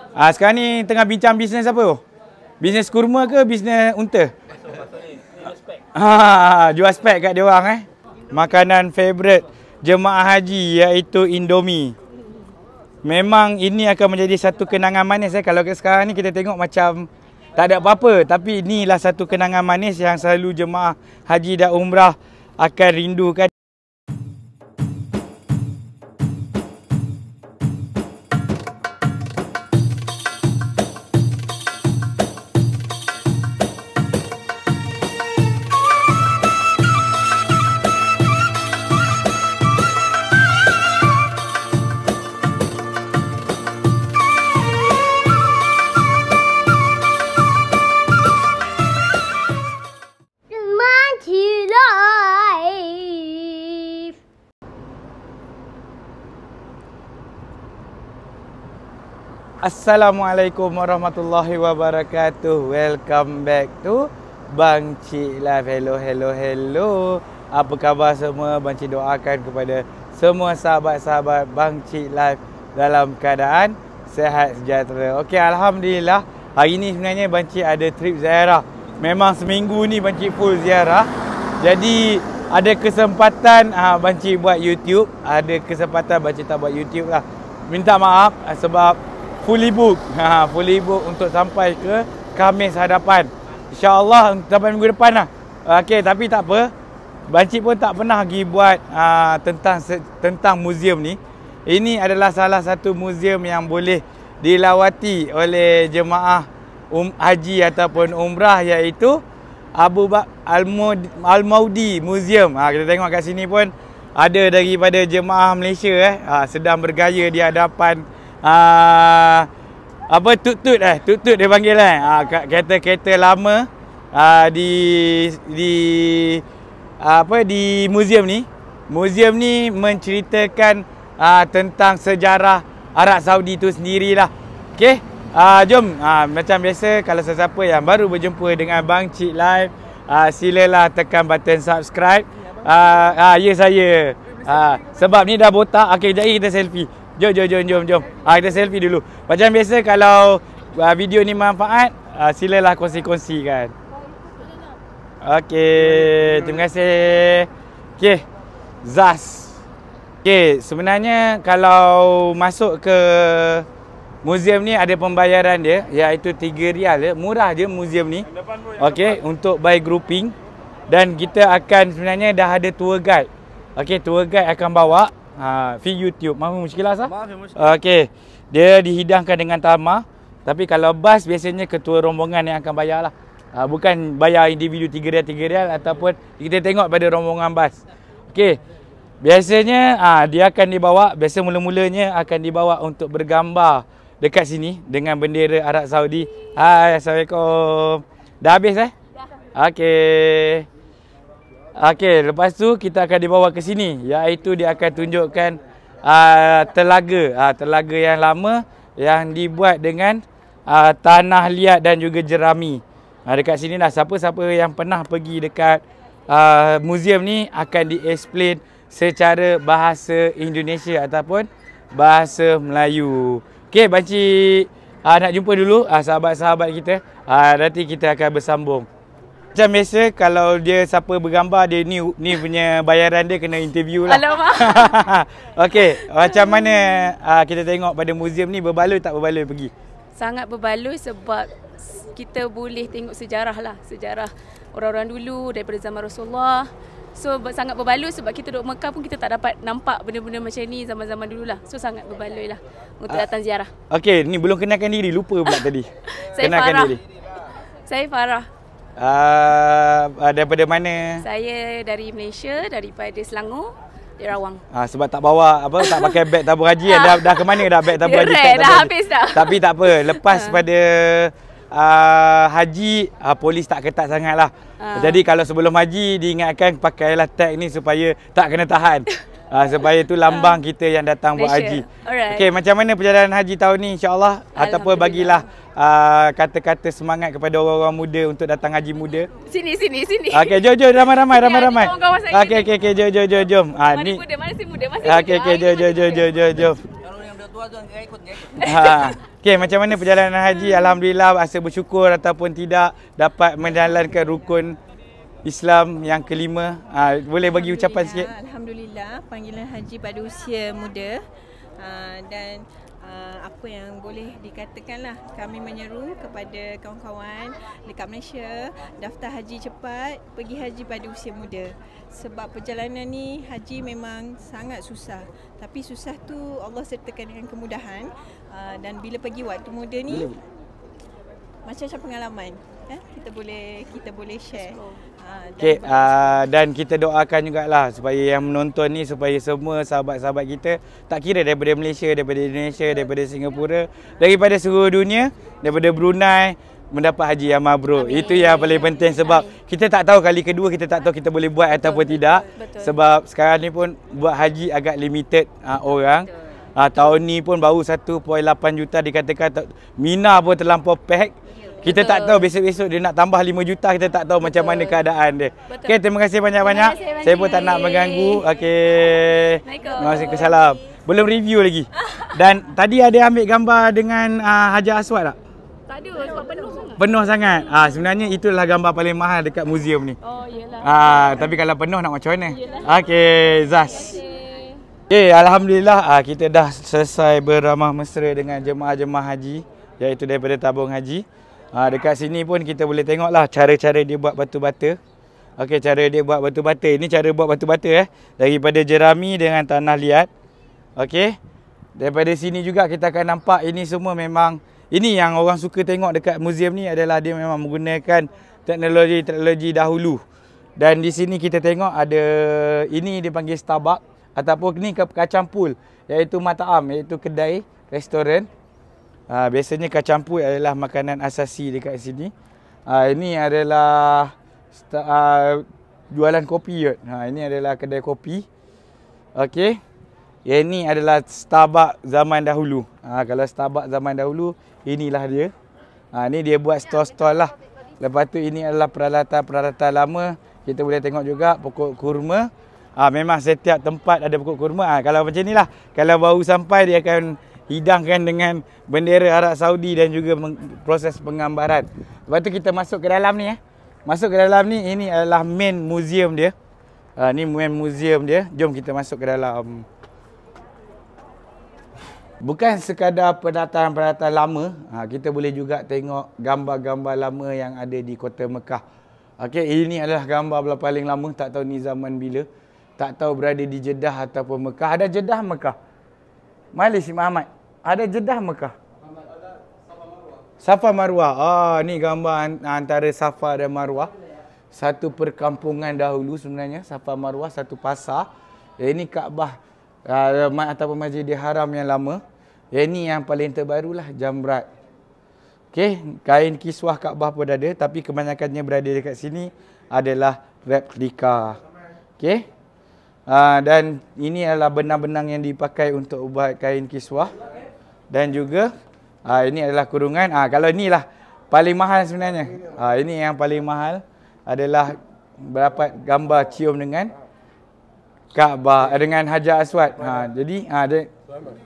Sekarang ni tengah bincang bisnes apa? Bisnes kurma ke bisnes unta? Jual spek kat dia orang Makanan favourite jemaah haji iaitu Indomie. Memang ini akan menjadi satu kenangan manis Kalau sekarang ni kita tengok macam tak ada apa-apa, tapi inilah satu kenangan manis yang selalu jemaah haji dan umrah akan rindukan. Assalamualaikum warahmatullahi wabarakatuh. Welcome back to Bang Cik Live. Hello. Apa khabar semua? Bang Cik doakan kepada semua sahabat-sahabat Bang Cik Live dalam keadaan sehat sejahtera. Okey, alhamdulillah. Hari ni sebenarnya Bang Cik ada trip ziarah. Memang seminggu ni Bang Cik full ziarah. Jadi ada kesempatan Bang Cik buat YouTube. Ada kesempatan Bang Cik tak buat YouTube lah. Minta maaf sebab fully book untuk sampai ke Khamis hadapan. InsyaAllah sampai minggu depan lah. Okey, tapi tak apa. Bang Cik pun tak pernah pergi buat tentang muzium ni. Ini adalah salah satu muzium yang boleh dilawati oleh jemaah haji ataupun umrah, iaitu Abu Bakar Al-Maudi Museum. Kita tengok kat sini pun ada daripada jemaah Malaysia sedang bergaya di hadapan tut-tut dia panggil kereta-kereta lama di muzium ni. Muzium ni menceritakan tentang sejarah Arab Saudi tu sendirilah. Okey, jom macam biasa, kalau sesiapa yang baru berjumpa dengan Bang Cik Live, silalah tekan button subscribe. Ya saya. Sebab ni dah botak. Okey, jadi kita selfie. Jom. Kita selfie dulu. Macam biasa, kalau video ni manfaat, silalah kongsi-kongsikan. Okey, terima kasih. Okey, Zas. Okey, sebenarnya kalau masuk ke muzium ni ada pembayaran dia, iaitu RM3 Murah je muzium ni. Okey, untuk by grouping. Dan kita akan sebenarnya dah ada tour guide. Okey, tour guide akan bawa fee YouTube. Maaf muskilah sah? Okey. Dia dihidangkan dengan tamah. Tapi kalau bas biasanya ketua rombongan yang akan bayar lah. Bukan bayar individu RM3 ataupun kita tengok pada rombongan bas. Okey. Biasanya dia akan dibawa, biasa mula-mulanya akan dibawa untuk bergambar dekat sini dengan bendera Arab Saudi. Hai, Assalamualaikum. Dah habis Dah. Okey. Okey, lepas tu kita akan dibawa ke sini, iaitu dia akan tunjukkan telaga yang lama yang dibuat dengan tanah liat dan juga jerami. Dekat sini lah, siapa-siapa yang pernah pergi dekat muzium ni akan di-explain secara bahasa Indonesia ataupun bahasa Melayu. Okey, Bang Cik nak jumpa dulu sahabat-sahabat kita. Nanti kita akan bersambung. Macam biasa, kalau dia siapa bergambar, dia ni punya bayaran dia kena interview lah. Alamak. Okey, macam mana kita tengok pada muzium ni, berbaloi tak berbaloi pergi? Sangat berbaloi sebab kita boleh tengok sejarah lah. Sejarah orang-orang dulu daripada zaman Rasulullah. So sangat berbaloi sebab kita duduk Mekah pun kita tak dapat nampak benda-benda macam ni zaman-zaman dulu lah. So sangat berbaloi lah untuk datang ziarah. Okey, ni belum kenalkan diri, lupa pula tadi. Kenalkan diri. Saya Farah. Daripada mana? Saya dari Malaysia, daripada Selangor, di Rawang. Sebab tak bawa tak pakai beg tabung haji dah ke mana dah beg tabung haji? Dah habis dah. Tapi tak apa, lepas pada haji polis tak ketat sangatlah. Jadi kalau sebelum haji diingatkan pakailah tag ni supaya tak kena tahan. Supaya itu lambang kita yang datang buat haji. Okey, macam mana perjalanan haji tahun ni insya-Allah, ataupun bagilah kata-kata semangat kepada orang-orang muda untuk datang haji muda. Sini. Okey, jom ramai. Okey, jom. Mana muda, mana si muda, masih muda. Okey, jom. Kalau yang dah tua tu enggak ikut. Okey, macam mana perjalanan haji? Alhamdulillah, rasa bersyukur ataupun tidak dapat menjalankan rukun Islam yang kelima. Boleh bagi ucapan sikit? Alhamdulillah, panggilan haji pada usia muda. Dan apa yang boleh dikatakanlah, kami menyeru kepada kawan-kawan dekat Malaysia daftar haji cepat, pergi haji pada usia muda. Sebab perjalanan ni haji memang sangat susah. Tapi susah tu Allah sertakan dengan kemudahan. Dan bila pergi waktu muda ni macam-macam pengalaman, kita boleh share. Okay, dan kita doakan jugalah supaya yang menonton ni, supaya semua sahabat-sahabat kita, tak kira daripada Malaysia, daripada Indonesia, daripada Singapura, daripada seluruh dunia, daripada Brunei, mendapat haji yang mabrur. Itu yang paling penting, sebab kita tak tahu kali kedua, kita tak tahu kita boleh buat ataupun tidak. Sebab sekarang ni pun buat haji agak limited orang. Tahun ni pun baru 1.8 juta dikatakan. Mina pun terlampau pack. Kita tak tahu besok-besok dia nak tambah 5 juta, kita tak tahu macam mana keadaan dia. Okey, terima kasih banyak-banyak. Saya pun tak nak mengganggu. Okey. Waalaikumsalam. Belum review lagi. Dan tadi ada ambil gambar dengan Hajar Aswad tak? Tak ada, sebab penuh sangat. Penuh sangat. Sebenarnya itulah gambar paling mahal dekat muzium ni. Oh, iyalah. Tapi kalau penuh nak macam mana? Okey, Zaz. Okay, Alhamdulillah kita dah selesai beramah mesra dengan jemaah-jemaah haji, iaitu daripada tabung haji. Dekat sini pun kita boleh tengoklah cara-cara dia buat batu bata. Okey, cara dia buat batu bata. Ini cara buat batu bata daripada jerami dengan tanah liat. Okey. Daripada sini juga kita akan nampak ini semua memang, ini yang orang suka tengok dekat muzium ni adalah dia memang menggunakan teknologi dahulu. Dan di sini kita tengok ada, ini dipanggil Starbucks ataupun ni kacang pool, iaitu mataam, iaitu kedai, restoran. Biasanya kacang pool adalah makanan asasi dekat sini. Ini adalah jualan kopi kot. Ini adalah kedai kopi. Okey. Yang ini adalah Starbucks zaman dahulu. Kalau Starbucks zaman dahulu, inilah dia. Ni dia buat stall-stall lah. Lepas tu ini adalah peralatan-peralatan lama. Kita boleh tengok juga pokok kurma. Memang setiap tempat ada pokok kurma. Kalau macam ni lah, kalau baru sampai dia akan hidangkan dengan bendera Arab Saudi dan juga proses penggambaran. Lepas tu kita masuk ke dalam ni. Masuk ke dalam ni, ini adalah main muzium dia. Ni main muzium dia. Jom kita masuk ke dalam. Bukan sekadar peralatan-peralatan lama, kita boleh juga tengok gambar-gambar lama yang ada di kota Mekah. Okey, ini adalah gambar paling lama, tak tahu ni zaman bila. Tak tahu berada di Jeddah ataupun Mekah. Ada Jeddah Mekah? Mana si Muhammad? Ada Jeddah Mekah? Safa Marwah. Ni gambar antara Safa dan Marwah. Satu perkampungan dahulu sebenarnya. Safa Marwah, satu pasar. Ini Kaabah ataupun Masjidil Haram yang lama. Ini yang paling terbarulah Jamrat. Okey, kain kiswah Kaabah pun ada, tapi kebanyakannya berada dekat sini adalah replika. Okey. Dan ini adalah benang-benang yang dipakai untuk buat kain kiswah. Dan juga ini adalah kurungan. Kalau inilah paling mahal sebenarnya. Ini yang paling mahal adalah berdapat gambar cium dengan Kaabah, dengan Hajar Aswad. Jadi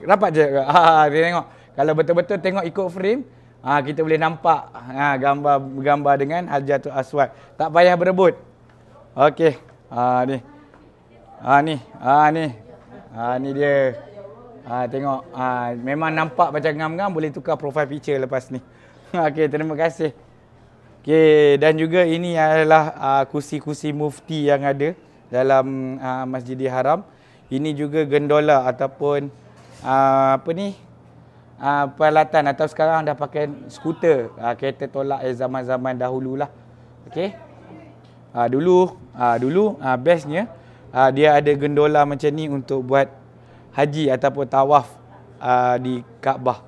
rapat je. Dia tengok. Kalau betul-betul tengok ikut frame, kita boleh nampak gambar dengan Hajar Aswad. Tak payah berebut. Okey. Ni. Ni dia. Tengok. Memang nampak macam ngam-ngam, boleh tukar profile picture lepas ni. Okey, terima kasih. Okey, dan juga ini adalah kursi-kursi mufti yang ada dalam Masjidil Haram. Ini juga gondola ataupun peralatan, atau sekarang dah pakai skuter, kereta tolak zaman-zaman dahululah. Okey. Dulu bestnya dia ada gondola macam ni untuk buat haji ataupun tawaf di Kaabah.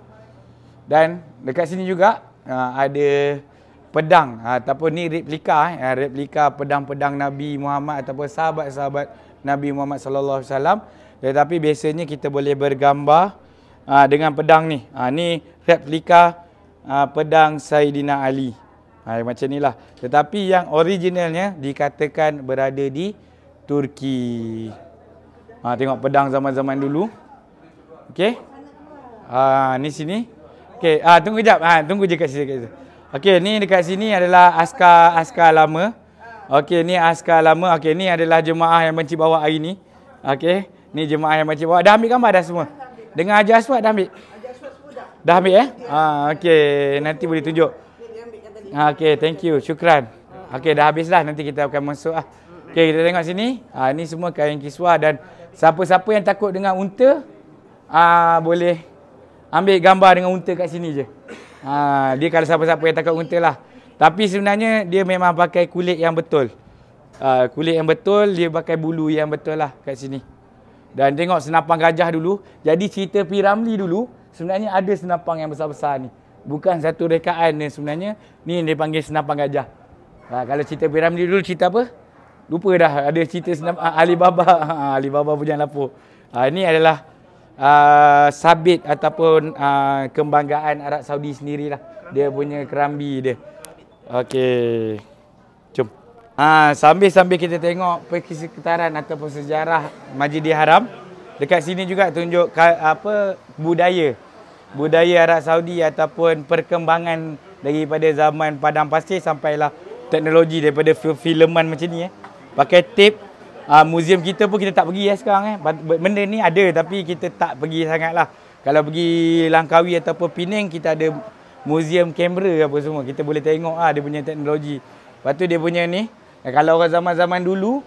Dan dekat sini juga ada pedang ataupun ni replika pedang-pedang Nabi Muhammad ataupun sahabat-sahabat Nabi Muhammad sallallahu alaihi wasallam. Tetapi biasanya kita boleh bergambar dengan pedang ni. Ni replika pedang Saidina Ali. Macam inilah. Tetapi yang originalnya dikatakan berada di Turki. Tengok pedang zaman-zaman dulu. Okey. Ni sini. Okey, tunggu kejap. Tunggu je kat situ. Okey, ni dekat sini adalah askar lama. Okey, ni askar lama. Okey, ni adalah jemaah yang banci bawa hari ni. Okey, ni jemaah yang banci bawa. Dah ambil gambar dah semua? Dengan Haji Aswad dah ambil? Dah ambil okey, nanti boleh tunjuk. Okey, thank you. Syukran. Okey, dah habis dah. Nanti kita akan masuk Okey, kita tengok sini. Ni semua kain kiswah dan siapa-siapa yang takut dengan unta, boleh ambil gambar dengan unta kat sini je. Dia kalau siapa-siapa yang takut unta lah. Tapi sebenarnya dia memang pakai kulit yang betul. Kulit yang betul, dia pakai bulu yang betul lah kat sini. Dan tengok senapang gajah dulu. Jadi cerita P. Ramlee dulu, sebenarnya ada senapang yang besar-besar ni. Bukan satu rekaan ni sebenarnya. Ni dia panggil senapang gajah. Kalau cerita P. Ramlee dulu cerita apa? Lupa dah. Ada cerita Alibaba. Alibaba Bujang Lapuk. Ini adalah sabit ataupun kebanggaan Arab Saudi sendirilah. Dia punya kerambi dia. Okey. Jom. Sambil kita tengok persekitaran ataupun sejarah Masjidil Haram. Dekat sini juga tunjuk budaya Arab Saudi ataupun perkembangan daripada zaman padang pasir sampailah teknologi daripada filman macam ni pakai tape. Muzium kita pun kita tak pergi sekarang Benda ni ada tapi kita tak pergi sangatlah. Kalau pergi Langkawi ataupun Penang, kita ada muzium kamera apa semua. Kita boleh tengok dia punya teknologi. Lepas tu dia punya ni, kalau orang zaman-zaman dulu,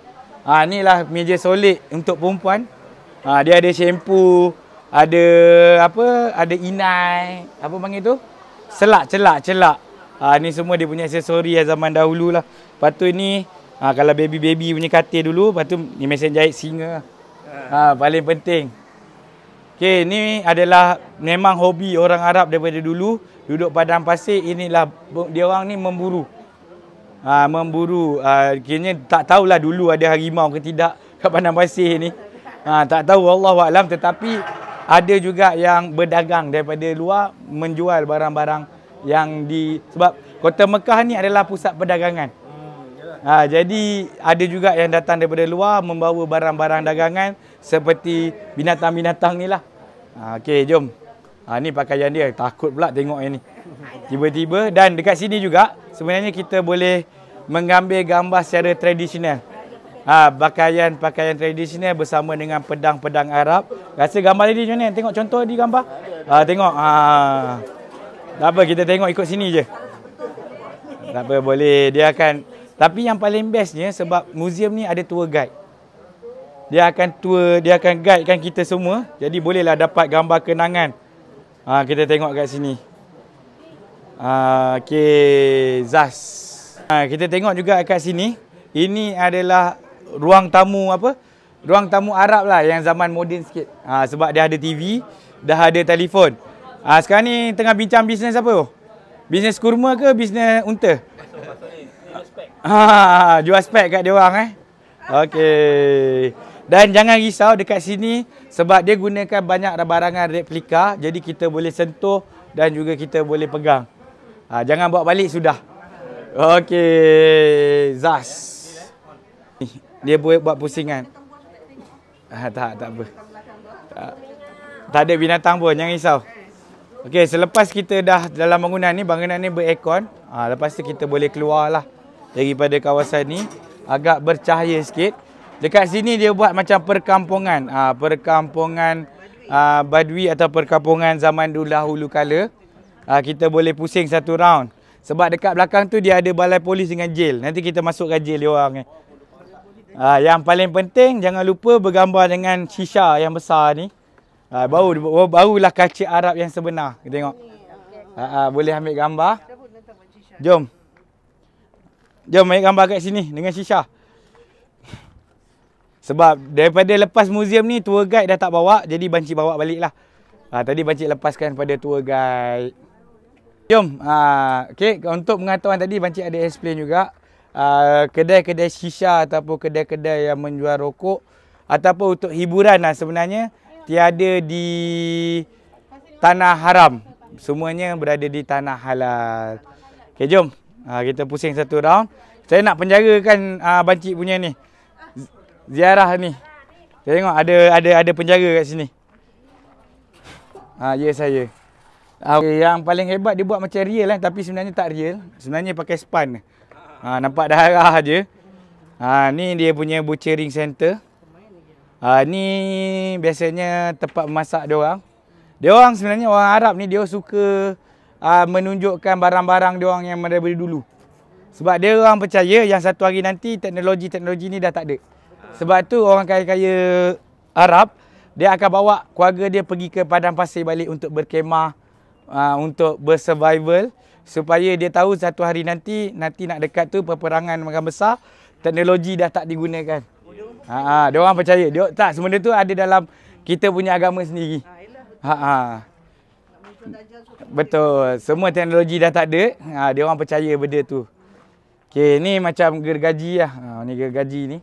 ni lah meja solid untuk perempuan. Dia ada shampoo, ada ada inai, apa panggil tu? Celak. Ni semua dia punya aksesori zaman dahulu lah. Lepas tu ni, kalau baby punya katil dulu, lepas tu ni mesin jahit singa. Paling penting. Okey, ni adalah memang hobi orang Arab daripada dulu. Duduk padang pasir, inilah dia orang ni memburu. Kira tak tahulah dulu ada harimau ke tidak kat padang pasir ni. Tak tahu, Allahuaklam. Tetapi ada juga yang berdagang daripada luar, menjual barang-barang yang sebab Kota Mekah ni adalah pusat perdagangan. Jadi ada juga yang datang daripada luar membawa barang-barang dagangan seperti binatang-binatang ni lah. Okey, jom. Ni pakaian dia. Takut pula tengok yang ni. Tiba-tiba. Dan dekat sini juga sebenarnya kita boleh mengambil gambar secara tradisional. Pakaian tradisional bersama dengan pedang-pedang Arab. Rasa gambar tadi macam mana? Tengok contoh di gambar. Tengok. Tak apa, kita tengok ikut sini je. Tak apa, boleh. Tapi yang paling bestnya sebab muzium ni ada tour guide. Dia akan guidekan kita semua. Jadi bolehlah dapat gambar kenangan. Kita tengok kat sini. Okey, Zas. Kita tengok juga kat sini. Ini adalah ruang tamu Ruang tamu Arab lah yang zaman moden sikit. Sebab dia ada TV, dah ada telefon. Sekarang ni tengah bincang bisnes apa? Bisnes kurma ke bisnes unta? Jual spek kat dia orang Okey. Dan jangan risau dekat sini sebab dia gunakan banyak barangan replika, jadi kita boleh sentuh dan juga kita boleh pegang. Jangan bawa balik sudah. Okey, Zas. Dia buat pusingan. Tak apa. Tak ada binatang pun, jangan risau. Okey, selepas kita dah dalam bangunan ni berekon, lepas tu kita boleh keluar lah daripada kawasan ni, agak bercahaya sikit. Dekat sini dia buat macam perkampungan. Perkampungan Badui atau perkampungan zaman dahulu kala. Kita boleh pusing satu round. Sebab dekat belakang tu dia ada balai polis dengan jail. Nanti kita masuk ke jail dia orang Yang paling penting jangan lupa bergambar dengan shisha yang besar ni. Barulah kaca Arab yang sebenar. Kita tengok. Boleh ambil gambar. Jom ambil gambar kat sini dengan shisha. Sebab daripada lepas muzium ni tour guide dah tak bawa, jadi banci bawa balik lah. Tadi banci lepaskan pada tour guide. Jom. Okay, untuk pengetahuan tadi banci ada explain juga. Kedai-kedai shisha ataupun kedai-kedai yang menjual rokok ataupun untuk hiburan sebenarnya tiada di tanah haram. Semuanya berada di tanah halal. Okay, jom. Kita pusing satu round. Saya nak penjarakan banci punya ni. Ziarah ni. Saya tengok ada penjaga kat sini. Ya saya. Yang paling hebat dia buat macam real lah, tapi sebenarnya tak real. Sebenarnya pakai span. Nampak darah je. Ni dia punya butchering center. Ni biasanya tempat memasak dia orang. Dia orang sebenarnya orang Arab ni dia suka menunjukkan barang-barang dia orang yang daripada dulu. Sebab dia orang percaya yang satu hari nanti teknologi ni dah tak ada. Sebab tu orang kaya-kaya Arab dia akan bawa keluarga dia pergi ke padang pasir balik untuk berkemah, untuk bersurvival, supaya dia tahu satu hari nanti nak dekat tu peperangan makan besar, teknologi dah tak digunakan. Dia orang percaya. Tak, semua tu ada dalam kita punya agama sendiri. Betul. Semua teknologi dah tak ada. Dia orang percaya benda tu. Okey, ni macam gergaji lah. Ni gergaji ni.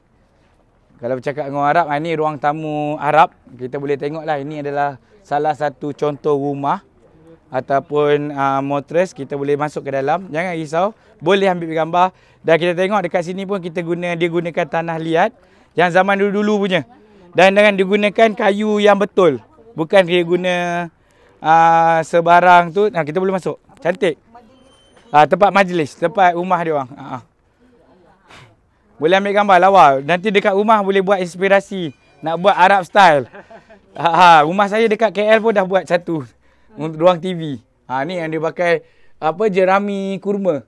Kalau bercakap dengan orang Arab, ni ruang tamu Arab. Kita boleh tengok lah. Ini adalah salah satu contoh rumah ataupun mattress. Kita boleh masuk ke dalam. Jangan risau. Boleh ambil gambar. Dan kita tengok dekat sini pun dia gunakan tanah liat yang zaman dulu-dulu punya. Dan dengan digunakan kayu yang betul. Bukan dia guna sebarang tu. Kita boleh masuk. Cantik. Tempat majlis. Tempat rumah dia orang. Boleh ambil gambar lawa. Nanti dekat rumah boleh buat inspirasi. Nak buat Arab style. Rumah saya dekat KL pun dah buat satu. Ruang TV. Ni yang dia pakai jerami kurma.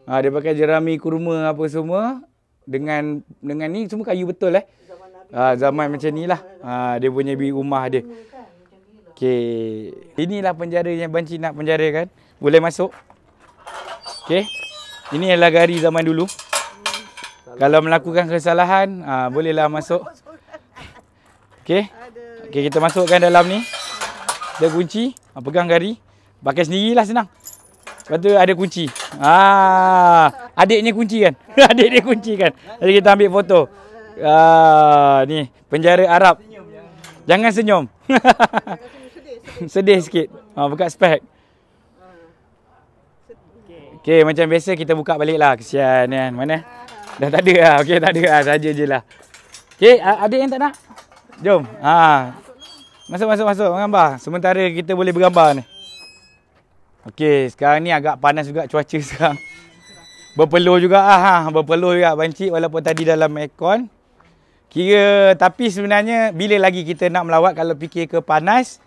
Dia pakai jerami kurma apa semua. Dengan ni semua kayu betul zaman macam ni lah. Dia punya rumah dia. Okey. Inilah penjara yang banci nak penjarakan. Boleh masuk. Okey. Ini adalah gari zaman dulu. Kalau melakukan kesalahan, bolehlah masuk. Okey. Okey, kita masukkan dalam ni. Ada kunci. Pegang gari. Pakai sendirilah senang. Lepas tu ada kunci. Adiknya kunci kan? Adik dia kunci kan? Jadi kita ambil foto. Ni, penjara Arab. Jangan senyum. Sedih sikit. Buka spek. Okey, macam biasa kita buka balik lah. Kesian kan. Mana? Dah tak ada lah. Okey, tak ada lah. Saja je lah. Okey, adik yang tak nak? Jom. Masuk. Gambar. Sementara kita boleh bergambar ni. Okey, sekarang ni agak panas juga cuaca sekarang. Berpeluh juga berpeluh juga banci walaupun tadi dalam aircon. Tapi sebenarnya bila lagi kita nak melawat kalau fikir ke panas,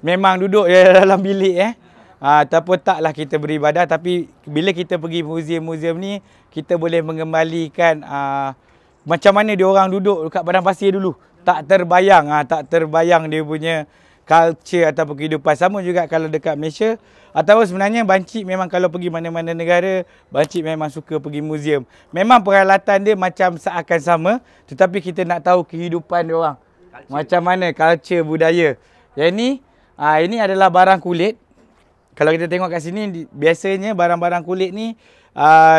memang duduk je dalam bilik ataupun taklah kita beribadah. Tapi bila kita pergi muzium-muzium ni, kita boleh mengembalikan macam mana dia orang duduk dekat padang pasir dulu. Tak terbayang dia punya culture ataupun kehidupan. Sama juga kalau dekat Malaysia. Atau sebenarnya Bancik memang kalau pergi mana-mana negara, Bancik memang suka pergi muzium. Memang peralatan dia macam seakan sama, tetapi kita nak tahu kehidupan dia orang. Macam mana culture, budaya. Yang ini adalah barang kulit. Kalau kita tengok kat sini, biasanya barang-barang kulit ni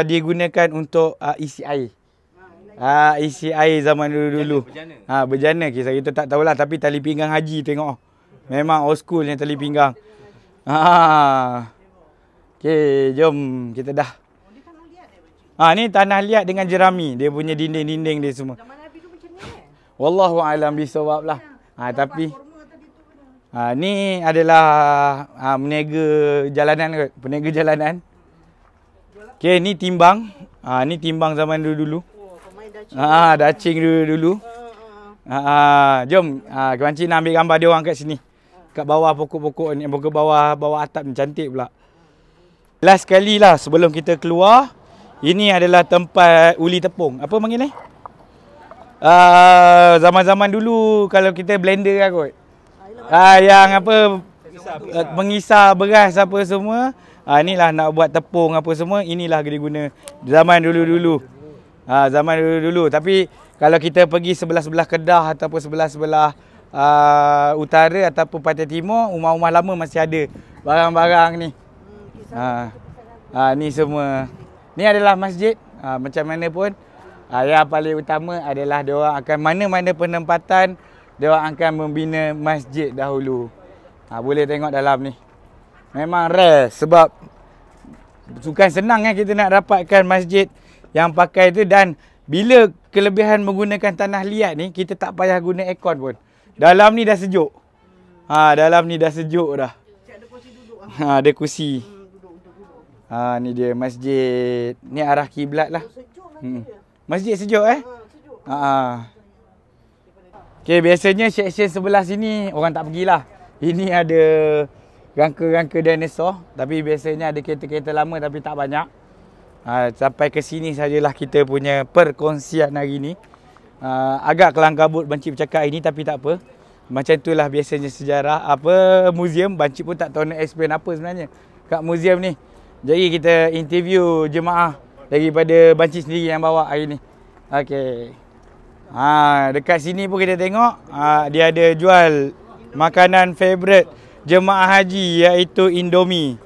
digunakan untuk isi air. Isi air zaman dulu-dulu. Berjana. Kita tak tahulah, tapi tali pinggang haji tengok. Memang old school yang tali pinggang. Okey, jom kita dah. Ni tanah liat dengan jerami. Dia punya dinding-dinding dia semua. Zaman Nabi tu macam ni wallahu alam bisawab lah. Tapi ni adalah peniaga jalanan. Okey, ni timbang. Ni timbang zaman dulu-dulu. Dacing dulu-dulu. Jom, Kemanci nak ambil gambar dia orang kat sini. Kat bawah pokok-pokok ni, bawah atap ni cantik pula. Last sekali lah sebelum kita keluar, ini adalah tempat uli tepung. Apa panggil ni? Zaman-zaman dulu kalau kita blender lah kot. Yang apa, mengisar beras apa semua. Inilah nak buat tepung apa semua, inilah dia guna zaman dulu-dulu. Zaman dulu-dulu. Tapi kalau kita pergi sebelah-sebelah Kedah ataupun sebelah-sebelah utara ataupun Pantai Timur, rumah-rumah lama masih ada barang-barang ni. Ni semua. Ni adalah masjid. Macam mana pun, yang paling utama adalah diorang akan mana-mana penempatan, diorang akan membina masjid dahulu. Boleh tengok dalam ni. Memang rare sebab bukan senang kita nak dapatkan masjid yang pakai tu. Dan bila kelebihan menggunakan tanah liat ni, kita tak payah guna aircon pun. Dalam ni dah sejuk. Dalam ni dah sejuk dah. Ada kursi. Ni dia masjid. Ni arah kiblat lah. Masjid sejuk Okay, biasanya section sebelah sini orang tak pergilah. Ini ada rangka-rangka dinosaur. Tapi biasanya ada kereta-kereta lama tapi tak banyak. Sampai ke sini sajalah kita punya perkongsian hari ni. Agak kelang kabut Bancik bercakap ini tapi tak apa. Macam itulah biasanya sejarah muzium. Bancik pun tak tahu nak explain apa sebenarnya kat muzium ni. Jadi kita interview jemaah daripada Bancik sendiri yang bawa hari ni. Okey. Dekat sini pun kita tengok dia ada jual makanan favourite jemaah haji iaitu Indomie.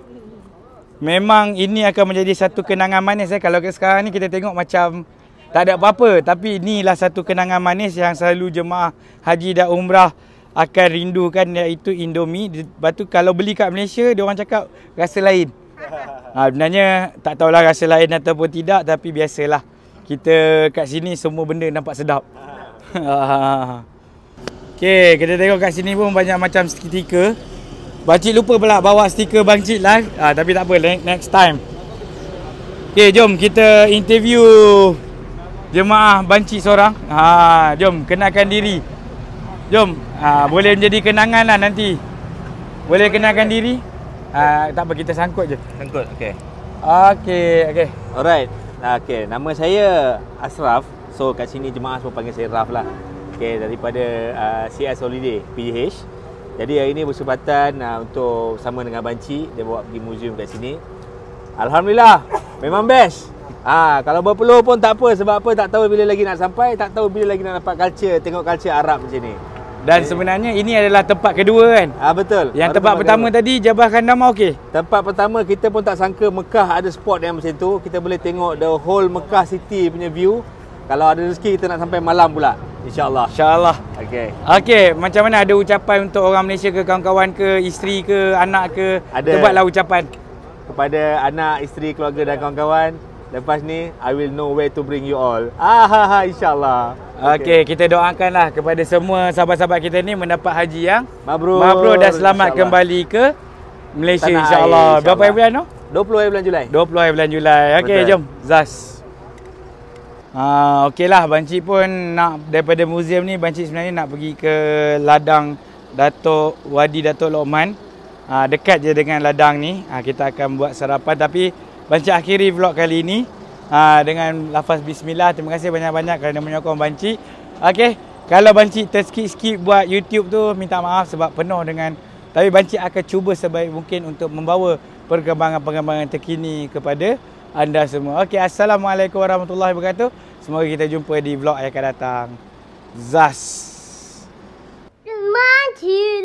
Memang ini akan menjadi satu kenangan manis Kalau sekarang ni kita tengok macam tak ada apa-apa, tapi inilah satu kenangan manis yang selalu jemaah haji dan umrah akan rindukan, iaitu Indomie. Lepas tu kalau beli kat Malaysia, dia orang cakap rasa lain. Sebenarnya tak tahulah rasa lain ataupun tidak, tapi biasalah. Kita kat sini semua benda nampak sedap. Okey, kita tengok kat sini pun banyak macam stiker. Bancik lupa pula bawa stiker Bancik lah. Tapi tak apa, next time. Okey, jom kita interview jemaah Bancik seorang. Jom kenalkan diri. Jom. Boleh menjadi kenangan lah nanti. Boleh kenalkan diri? Tak apa, kita sangkut je. Sangkut, okey. Okey. Alright. Okey, nama saya Ashraf. So kat sini jemaah semua panggil saya Raf lah. Okey, daripada CS Holiday PH. Jadi hari ini bersempatan untuk sama dengan Bancik, dia bawa pergi muzium kat sini. Alhamdulillah, memang best. Kalau berpeluh pun tak apa, sebab apa tak tahu bila lagi nak sampai, tak tahu bila lagi nak dapat tengok culture Arab macam ni. Dan sebenarnya ini adalah tempat kedua kan? Betul. Yang tempat pertama tadi Jabal Khandama okey. Tempat pertama kita pun tak sangka Mekah ada spot yang macam tu. Kita boleh tengok the whole Mekah city punya view. Kalau ada rezeki kita nak sampai malam pula. InsyaAllah. InsyaAllah. Okey, macam mana, ada ucapan untuk orang Malaysia ke, kawan-kawan ke, isteri ke, anak ke? Ada. Buatlah ucapan. Kepada anak, isteri, keluarga dan kawan-kawan. Lepas ni, I will know where to bring you all. InsyaAllah. Okey, kita doakanlah kepada semua sahabat-sahabat kita ni mendapat haji yang mabrur dan selamat kembali ke Malaysia insyaAllah. Berapa hari bulan tu? 20 hari bulan Julai. 20 hari bulan Julai. Okey, jom. Zaz. Okeylah, Bancik pun nak daripada muzium ni, Bancik sebenarnya nak pergi ke ladang Wadi Datuk Lokman. Dekat je dengan ladang ni. Kita akan buat sarapan, tapi Bancik akhiri vlog kali ini dengan lafaz bismillah. Terima kasih banyak-banyak kerana menyokong Bancik. Okey, kalau Bancik terskip-skip buat YouTube tu, minta maaf sebab penuh dengan, tapi Bancik akan cuba sebaik mungkin untuk membawa perkembangan-perkembangan terkini kepada anda semua. Okey, Assalamualaikum warahmatullahi wabarakatuh. Semoga kita jumpa di vlog yang akan datang. Zas. Bancik.